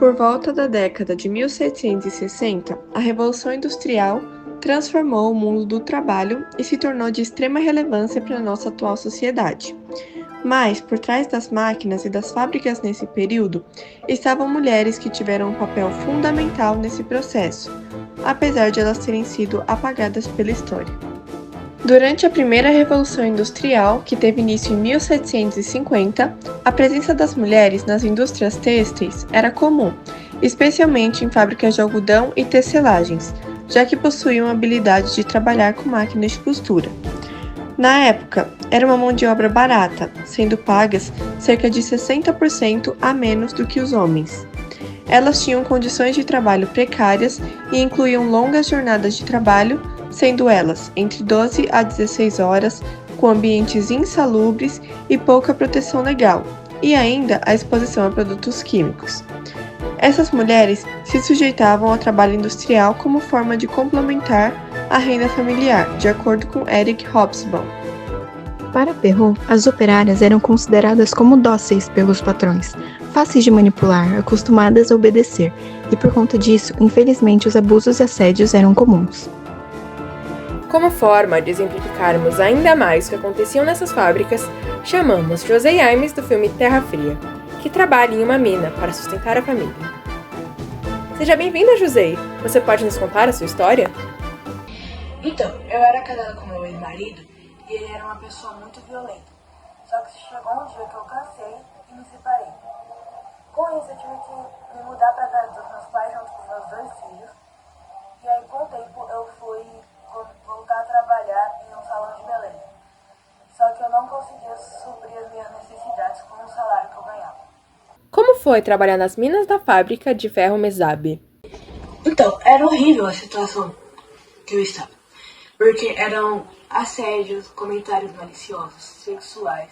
Por volta da década de 1760, a Revolução Industrial transformou o mundo do trabalho e se tornou de extrema relevância para a nossa atual sociedade. Mas, por trás das máquinas e das fábricas nesse período, estavam mulheres que tiveram um papel fundamental nesse processo, apesar de elas terem sido apagadas pela história. Durante a primeira Revolução Industrial, que teve início em 1750, a presença das mulheres nas indústrias têxteis era comum, especialmente em fábricas de algodão e tecelagens, já que possuíam a habilidade de trabalhar com máquinas de costura. Na época, era uma mão de obra barata, sendo pagas cerca de 60% a menos do que os homens. Elas tinham condições de trabalho precárias e incluíam longas jornadas de trabalho, sendo elas entre 12 a 16 horas, com ambientes insalubres e pouca proteção legal, e ainda a exposição a produtos químicos. Essas mulheres se sujeitavam ao trabalho industrial como forma de complementar a renda familiar, de acordo com Eric Hobsbawm. Para Perrault, as operárias eram consideradas como dóceis pelos patrões, fáceis de manipular, acostumadas a obedecer, e por conta disso, infelizmente, os abusos e assédios eram comuns. Como forma de exemplificarmos ainda mais o que aconteciam nessas fábricas, chamamos José Aimes do filme Terra Fria, que trabalha em uma mina para sustentar a família. Seja bem-vinda, José! Você pode nos contar a sua história? Então, eu era casada com meu ex-marido e ele era uma pessoa muito violenta. Só que chegou um dia que eu cansei e me separei. Com isso, eu tive que me mudar para casa dos meus pais junto com meus 2 filhos. E aí, com o tempo, eu fui voltar a trabalhar em um salão de beleza. Só que eu não conseguia suprir as minhas necessidades com o salário que eu ganhava. Como foi trabalhar nas minas da fábrica de ferro Mesabi? Então, era horrível a situação que eu estava. Porque eram assédios, comentários maliciosos, sexuais,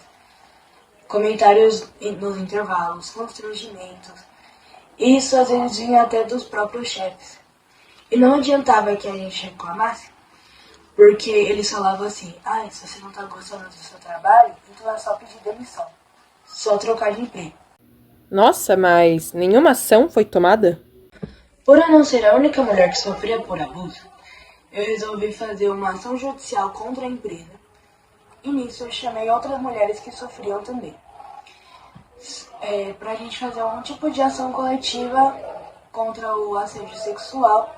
comentários nos intervalos, constrangimentos. E isso às vezes vinha até dos próprios chefes. E não adiantava que a gente reclamasse, porque eles falavam assim: se você não está gostando do seu trabalho, então é só pedir demissão, só trocar de emprego. Nossa, mas nenhuma ação foi tomada? Por eu não ser a única mulher que sofria por abuso, eu resolvi fazer uma ação judicial contra a empresa. E nisso eu chamei outras mulheres que sofriam também. Pra gente fazer um tipo de ação coletiva contra o assédio sexual.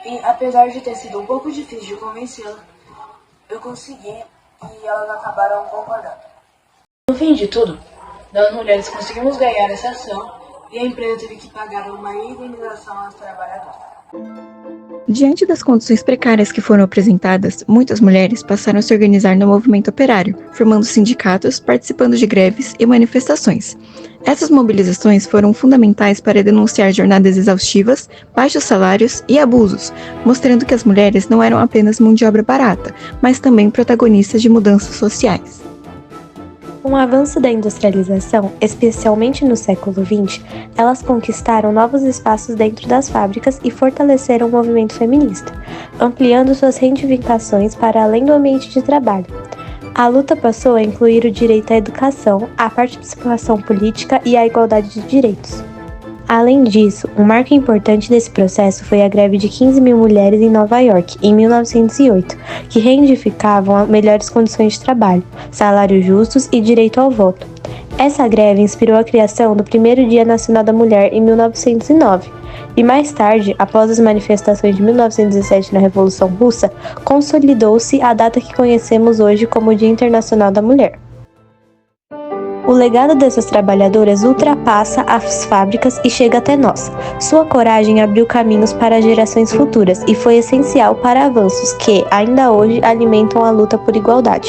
E apesar de ter sido um pouco difícil de convencê-la, eu consegui e elas acabaram concordando. No fim de tudo, nós mulheres conseguimos ganhar essa ação e a empresa teve que pagar uma indenização às trabalhadoras. Diante das condições precárias que foram apresentadas, muitas mulheres passaram a se organizar no movimento operário, formando sindicatos, participando de greves e manifestações. Essas mobilizações foram fundamentais para denunciar jornadas exaustivas, baixos salários e abusos, mostrando que as mulheres não eram apenas mão de obra barata, mas também protagonistas de mudanças sociais. Com o avanço da industrialização, especialmente no século XX, elas conquistaram novos espaços dentro das fábricas e fortaleceram o movimento feminista, ampliando suas reivindicações para além do ambiente de trabalho. A luta passou a incluir o direito à educação, a participação política e a igualdade de direitos. Além disso, um marco importante desse processo foi a greve de 15 mil mulheres em Nova York, em 1908, que reivindicavam melhores condições de trabalho, salários justos e direito ao voto. Essa greve inspirou a criação do primeiro Dia Nacional da Mulher em 1909, e mais tarde, após as manifestações de 1917 na Revolução Russa, consolidou-se a data que conhecemos hoje como Dia Internacional da Mulher. O legado dessas trabalhadoras ultrapassa as fábricas e chega até nós. Sua coragem abriu caminhos para gerações futuras e foi essencial para avanços que, ainda hoje, alimentam a luta por igualdade.